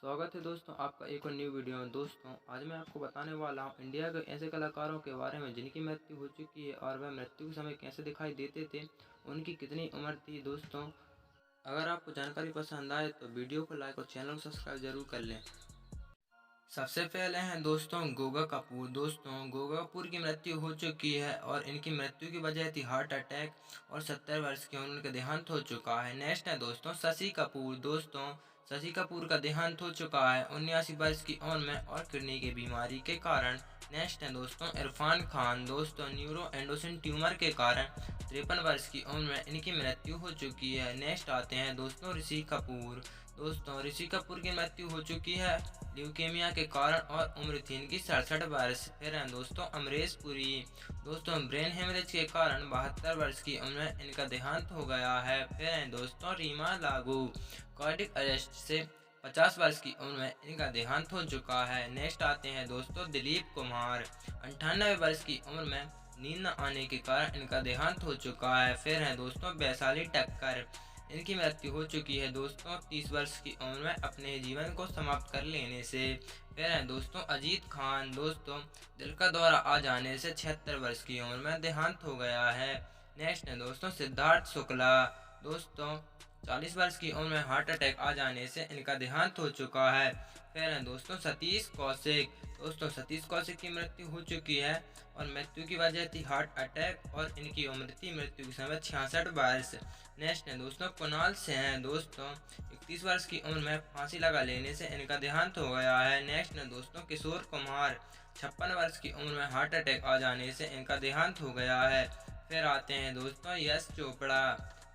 स्वागत है दोस्तों आपका एक और न्यू वीडियो में। दोस्तों आज मैं आपको बताने वाला हूं इंडिया के ऐसे कलाकारों के बारे में जिनकी मृत्यु हो चुकी है और वह मृत्यु के समय कैसे दिखाई देते थे, उनकी कितनी उम्र थी। दोस्तों अगर आपको जानकारी पसंद आए तो वीडियो को लाइक और चैनल को सब्सक्राइब जरूर कर लें। सबसे पहले हैं दोस्तों गोगा कपूर। दोस्तों गोगा कपूर की मृत्यु हो चुकी है और इनकी मृत्यु की वजह थी हार्ट अटैक और 70 वर्ष की उम्र में उनका देहांत हो चुका है। नेक्स्ट है दोस्तों शशि कपूर। दोस्तों शशि कपूर का देहांत हो चुका है 79 वर्ष की उम्र में और किडनी की बीमारी के कारण। नेक्स्ट है दोस्तों इरफान खान। दोस्तों न्यूरो एंडोसिन ट्यूमर के कारण 53 वर्ष की उम्र में इनकी मृत्यु हो चुकी है। नेक्स्ट आते हैं दोस्तों ऋषि कपूर। दोस्तों ऋषि कपूर की मृत्यु हो चुकी है ल्यूकेमिया के कारण और उम्र थी इनकी 67 वर्ष। फिर हैं दोस्तों अमरीश पुरी। दोस्तों ब्रेन हेमरेज के कारण 72 वर्ष की उम्र में इनका देहांत हो गया है। फिर हैं दोस्तों रीमा लागू। कार्डियक अरेस्ट से 50 वर्ष की उम्र में इनका देहांत हो चुका है। नेक्स्ट आते हैं दोस्तों दिलीप कुमार। 98 वर्ष की उम्र में नींद न आने के कारण इनका देहांत हो चुका है। फिर हैं दोस्तों वैशाली ठक्कर। इनकी मृत्यु हो चुकी है दोस्तों 30 वर्ष की उम्र में अपने जीवन को समाप्त कर लेने से। फिर हैं दोस्तों अजीत खान। दोस्तों दिल का दौरा आ जाने से 76 वर्ष की उम्र में देहांत हो गया है। नेक्स्ट है दोस्तों सिद्धार्थ शुक्ला। दोस्तों 40 वर्ष की उम्र में हार्ट अटैक आ जाने से इनका देहांत हो चुका है। फिर हैं दोस्तों सतीश कौशिक। दोस्तों सतीश कौशिक की मृत्यु हो चुकी है और मृत्यु की वजह थी हार्ट अटैक और इनकी उम्र थी मृत्यु के समय 66 वर्ष। नेक्स्ट है दोस्तों कुणाल सेन। दोस्तों 31 वर्ष की उम्र में फांसी लगा लेने से इनका देहांत हो गया है। नेक्स्ट है दोस्तों किशोर कुमार। 56 वर्ष की उम्र में हार्ट अटैक आ जाने से इनका देहांत हो गया है। फिर आते हैं दोस्तों यश चोपड़ा।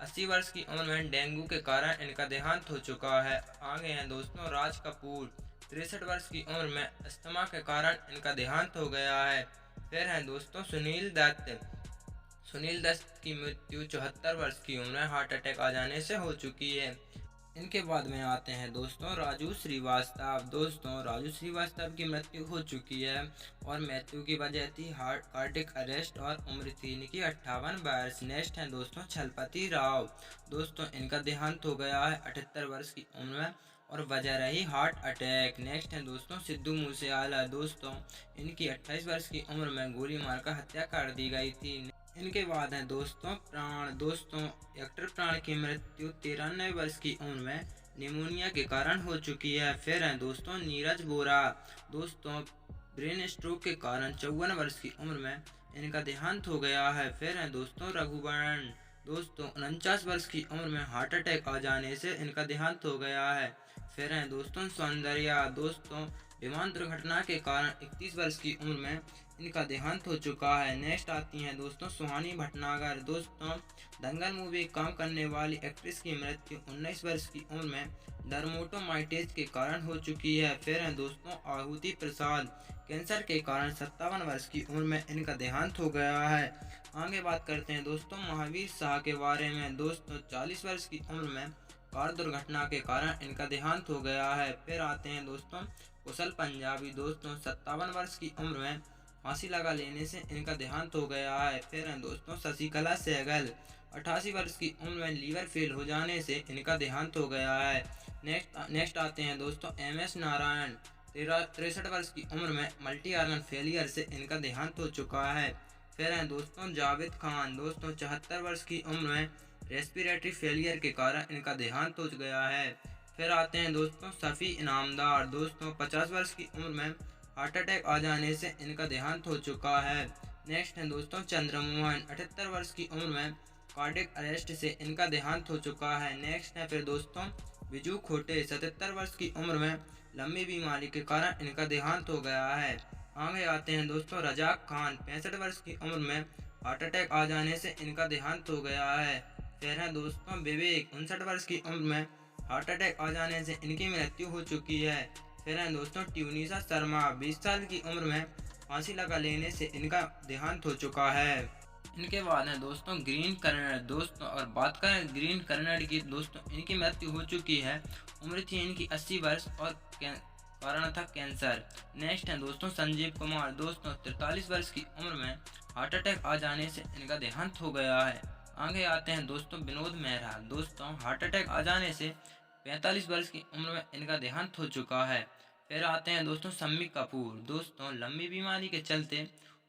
80 वर्ष की उम्र में डेंगू के कारण इनका देहांत हो चुका है। आगे हैं दोस्तों राज कपूर। 63 वर्ष की उम्र में अस्थमा के कारण इनका देहांत हो गया है। फिर हैं दोस्तों सुनील दत्त। सुनील दत्त की मृत्यु 74 वर्ष की उम्र में हार्ट अटैक आ जाने से हो चुकी है। इनके बाद में आते हैं दोस्तों राजू श्रीवास्तव। दोस्तों राजू श्रीवास्तव की मृत्यु हो चुकी है और मृत्यु की वजह थी हार्ट कार्डियक अरेस्ट और उम्र थी इनकी 58 वर्ष। नेक्स्ट है दोस्तों छलपति राव। दोस्तों इनका देहांत हो गया है 78 वर्ष की उम्र में और वजह रही हार्ट अटैक। नेक्स्ट है दोस्तों सिद्धू मूसेवाला। दोस्तों इनकी 28 वर्ष की उम्र में गोली मारकर हत्या कर दी गई थी। इनके बाद है दोस्तों प्राण। दोस्तों एक्टर प्राण की मृत्यु 93 वर्ष की उम्र में निमोनिया के कारण हो चुकी है। फिर है दोस्तों नीरज बोरा। दोस्तों ब्रेन स्ट्रोक के कारण 54 वर्ष की उम्र में इनका देहांत हो गया है। फिर है दोस्तों रघुवरण। दोस्तों 49 वर्ष की उम्र में हार्ट अटैक आ जाने से इनका देहांत हो गया है। फिर हैं दोस्तों सौंदर्या। दोस्तों विमान दुर्घटना के कारण 31 वर्ष की उम्र में इनका देहांत हो चुका है। नेक्स्ट आती हैं दोस्तों सुहानी भटनागर। दोस्तों दंगल मूवी काम करने वाली एक्ट्रेस की मृत्यु 19 वर्ष की उम्र में डर्मेटोमाइटिस के कारण हो चुकी है। फिर हैं दोस्तों आहुति प्रसाद। कैंसर के कारण 57 वर्ष की उम्र में इनका देहांत हो गया है। आगे बात करते हैं दोस्तों महावीर शाह के बारे में। दोस्तों 40 वर्ष की उम्र में कार दुर्घटना के कारण इनका देहांत हो गया है। फिर आते हैं दोस्तों कुशल पंजाबी। दोस्तों 57 वर्ष की उम्र में फांसी लगा लेने से इनका देहांत हो गया है। फिर हैं दोस्तों शशिकला सहगल। 88 वर्ष की उम्र में लीवर फेल हो जाने से इनका देहांत हो गया है। नेक्स्ट आते हैं दोस्तों MS नारायण। 63 वर्ष की उम्र में मल्टी आर्गन फेलियर से इनका देहांत हो चुका है। फिर हैं दोस्तों जावेद खान। दोस्तों 74 वर्ष की उम्र में रेस्पिरेटरी फेलियर के कारण इनका देहांत हो गया है। फिर आते हैं दोस्तों शफी इनामदार। दोस्तों 50 वर्ष की उम्र में हार्ट अटैक आ जाने से इनका देहांत हो चुका है। नेक्स्ट है दोस्तों चंद्रमोहन। 78 वर्ष की उम्र में कार्डियक अरेस्ट से इनका देहांत हो चुका है। नेक्स्ट है फिर दोस्तों बिजू खोटे। 77 वर्ष की उम्र में लंबी बीमारी के कारण इनका देहांत हो गया है। आगे आते हैं दोस्तों रजाक खान। 65 वर्ष की उम्र में हार्ट अटैक आ जाने से इनका देहांत हो गया है। फिर है दोस्तों विवेक। 59 वर्ष की उम्र में हार्ट अटैक आ जाने से इनकी मृत्यु हो चुकी है। फिर हैं दोस्तों ट्यूनिसा शर्मा। 20 साल की उम्र में फांसी लगा लेने से इनका देहांत हो चुका है। इनके बाद है दोस्तों ग्रीन कर्नड। दोस्तों और बात करें ग्रीन कर्नड की, दोस्तों इनकी मृत्यु हो चुकी है। उम्र थी इनकी 80 वर्ष और कारण था कैंसर। नेक्स्ट है दोस्तों संजीव कुमार। दोस्तों 43 वर्ष की उम्र में हार्ट अटैक आ जाने से इनका देहांत हो गया है। आगे आते हैं दोस्तों विनोद मेहरा। दोस्तों हार्ट अटैक आ जाने से 45 वर्ष की उम्र में इनका देहांत हो चुका है। फिर आते हैं दोस्तों शम्मी कपूर। दोस्तों लंबी बीमारी के चलते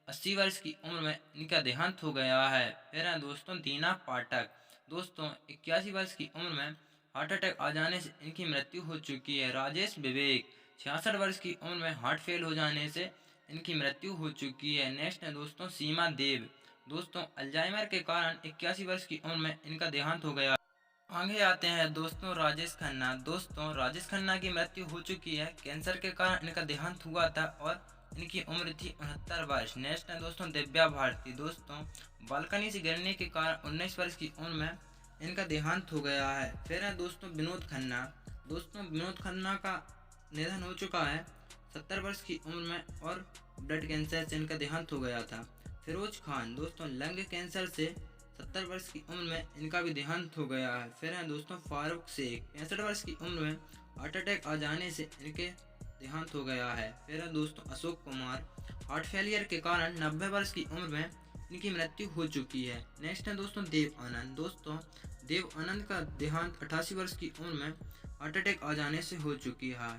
80 वर्ष की उम्र में इनका देहांत हो गया है। फिर हैं दोस्तों दीना पाठक। दोस्तों 81 वर्ष की उम्र में हार्ट अटैक आ जाने से इनकी मृत्यु हो चुकी है। राजेश विवेक 66 वर्ष की उम्र में हार्ट फेल हो जाने से इनकी मृत्यु हो चुकी है। नेक्स्ट है दोस्तों सीमा देव। दोस्तों अल्जाइमर के कारण 81 वर्ष की उम्र में इनका देहांत हो गया। आगे आते हैं दोस्तों राजेश खन्ना। दोस्तों राजेश खन्ना की मृत्यु हो चुकी है। कैंसर के कारण इनका देहांत हुआ था और इनकी उम्र थी 69 वर्ष। नेक्स्ट है दोस्तों दिव्या भारती। दोस्तों बालकनी से गिरने के कारण 19 वर्ष की उम्र में इनका देहांत हो गया है। फिर है दोस्तों विनोद खन्ना। दोस्तों विनोद खन्ना का निधन हो चुका है 70 वर्ष की उम्र में और ब्लड कैंसर से इनका देहांत हो गया था। फिरोज खान। दोस्तों लंग कैंसर से 70 वर्ष की उम्र में इनका भी देहांत हो गया है। फिर है दोस्तों फारूक शेख 65 वर्ष की उम्र में हार्ट अटैक आ जाने से इनके देहांत हो गया है। फिर है दोस्तों अशोक कुमार। हार्ट फेलियर के कारण 90 वर्ष की उम्र में इनकी मृत्यु हो चुकी है। नेक्स्ट है दोस्तों देव आनंद। दोस्तों देव आनंद का देहांत 88 वर्ष की उम्र में हार्ट अटैक आ जाने से हो चुकी है।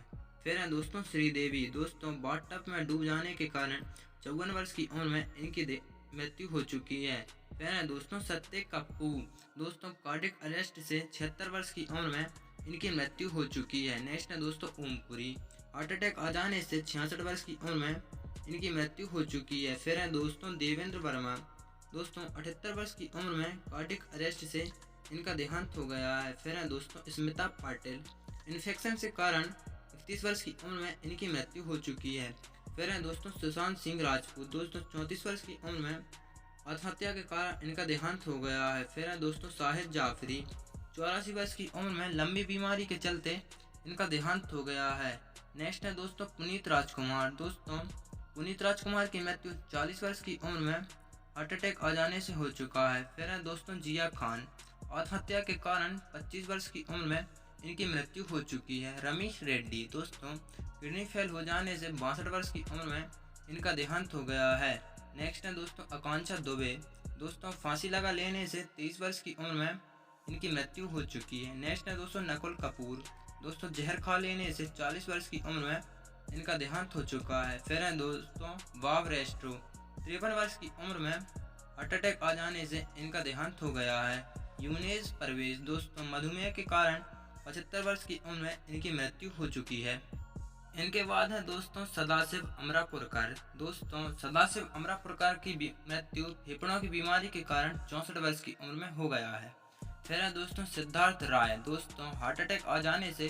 फिर है दोस्तों श्रीदेवी। दोस्तों बाथटब में डूब जाने के कारण 54 वर्ष की उम्र में इनकी मृत्यु हो चुकी है। फिर है दोस्तों सत्य कपूर। दोस्तों कार्डियक अरेस्ट से 76 वर्ष की उम्र में इनकी मृत्यु हो चुकी है। नेक्स्ट है दोस्तों ओमपुरी। हार्ट अटैक आ जाने से 66 वर्ष की उम्र में इनकी मृत्यु हो चुकी है। फिर है दोस्तों देवेंद्र वर्मा। दोस्तों 78 वर्ष की उम्र में कार्डियक अरेस्ट से इनका देहांत हो गया है। फिर है दोस्तों स्मिता पाटिल। इन्फेक्शन के कारण 31 वर्ष की उम्र में इनकी मृत्यु हो चुकी है। फिर है दोस्तों सुशांत सिंह राजपूत। दोस्तों 34 वर्ष की उम्र में आत्महत्या के कारण इनका देहांत हो गया है। फिर है दोस्तों शाहिद जाफरी। 84 वर्ष की उम्र में लंबी बीमारी के चलते इनका देहांत हो गया है। नेक्स्ट है दोस्तों पुनीत राजकुमार। दोस्तों पुनीत राजकुमार की मृत्यु 40 वर्ष की उम्र में हार्ट अटैक आ जाने से हो चुका है। फिर है दोस्तों जिया खान। आत्महत्या के कारण 25 वर्ष की उम्र में इनकी मृत्यु हो चुकी है। रमेश रेड्डी। दोस्तों किडनी फेल हो जाने से 62 वर्ष की उम्र में इनका देहांत हो गया है। नेक्स्ट है दोस्तों आकांक्षा दुबे। दोस्तों फांसी लगा लेने से 23 वर्ष की उम्र में इनकी मृत्यु हो चुकी है। नेक्स्ट है दोस्तों नकुल कपूर। दोस्तों जहर खा लेने से 40 वर्ष की उम्र में इनका देहांत हो चुका है। फिर है दोस्तों बॉब रेस्ट्रो। 53 वर्ष की उम्र में हार्ट अटैक आ जाने से इनका देहांत हो गया है। यूनेस परवेज। दोस्तों मधुमेह के कारण 75 वर्ष की उम्र में इनकी मृत्यु हो चुकी है। इनके बाद है दोस्तों सदाशिव अमरापुरकर। दोस्तों सदाशिव अमरापुरकर की मृत्यु फेफड़ों की बीमारी के कारण 64 वर्ष की उम्र में हो गया है। फिर है दोस्तों सिद्धार्थ राय। दोस्तों हार्ट अटैक आ जाने से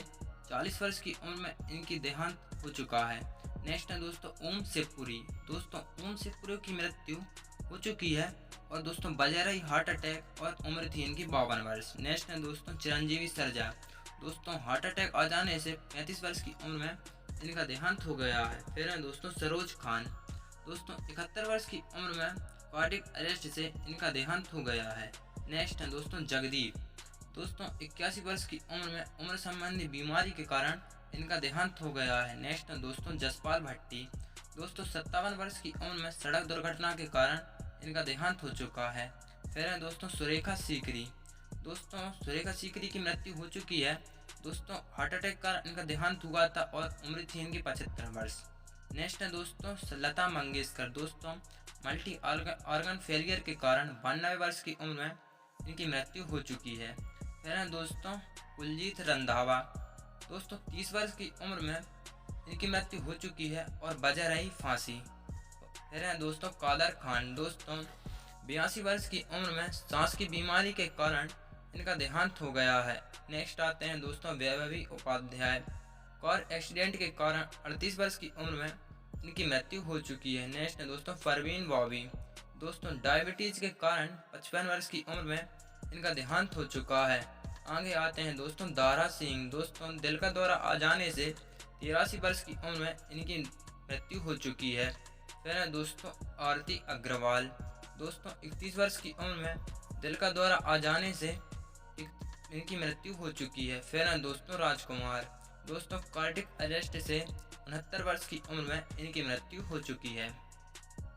40 वर्ष की उम्र में इनकी देहांत हो चुका है। नेक्स्ट है दोस्तों ओम शिवपुरी। दोस्तों ओम शिवपुरी की मृत्यु हो चुकी है और दोस्तों वजह रही हार्ट अटैक और उम्र थी इनकी 52 वर्ष। नेक्स्ट है दोस्तों चिरंजीवी सरजा। दोस्तों हार्ट अटैक आ जाने से 35 वर्ष की उम्र में इनका देहांत हो गया है। फिर है दोस्तों सरोज खान। दोस्तों 71 वर्ष की उम्र में कार्डियक अरेस्ट से इनका देहांत हो गया है। नेक्स्ट है दोस्तों जगदीप। दोस्तों 81 वर्ष की उम्र में उम्र संबंधी बीमारी के कारण इनका देहांत हो गया है। नेक्स्ट है दोस्तों जसपाल भट्टी। दोस्तों 57 वर्ष की उम्र में सड़क दुर्घटना के कारण इनका देहांत हो चुका है। फिर है दोस्तों सुरेखा सीकरी। दोस्तों सुरेखा सीकरी की मृत्यु हो चुकी है। दोस्तों हार्ट अटैक का इनका देहांत हुआ था और उम्र थी इनकी 75 वर्ष। नेक्स्ट है दोस्तों लता मंगेशकर। दोस्तों मल्टी ऑर्गन फेलियर के कारण 92 वर्ष की उम्र में इनकी मृत्यु हो चुकी है। फिर है दोस्तों कुलजीत रंधावा। दोस्तों 30 वर्ष की उम्र में इनकी मृत्यु हो चुकी है और वजह रही फांसी। फिर है दोस्तों कादर खान। दोस्तों 82 वर्ष की उम्र में सांस की बीमारी के कारण इनका देहांत हो गया है। नेक्स्ट आते हैं दोस्तों वैभवी उपाध्याय। कार एक्सीडेंट के कारण 38 वर्ष की उम्र में इनकी मृत्यु हो चुकी है। नेक्स्ट है दोस्तों परवीन बॉबी। दोस्तों डायबिटीज के कारण 55 वर्ष की उम्र में इनका देहांत हो चुका है। आगे आते हैं दोस्तों दारा सिंह। दोस्तों दिल का दौरा आ जाने से 83 वर्ष की उम्र में इनकी मृत्यु हो चुकी है। फिर है दोस्तों आरती अग्रवाल। दोस्तों 31 वर्ष की उम्र में दिल का दौरा आ जाने से इनकी मृत्यु हो चुकी है। फिर है दोस्तों राजकुमार। दोस्तों कार्डियक अरेस्ट से 69 वर्ष की उम्र में इनकी मृत्यु हो चुकी है।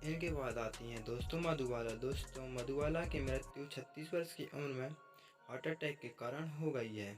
इनके बाद आती हैं दोस्तों मधुबाला। दोस्तों मधुबाला की मृत्यु 36 वर्ष की उम्र में हार्ट अटैक के कारण हो गई है।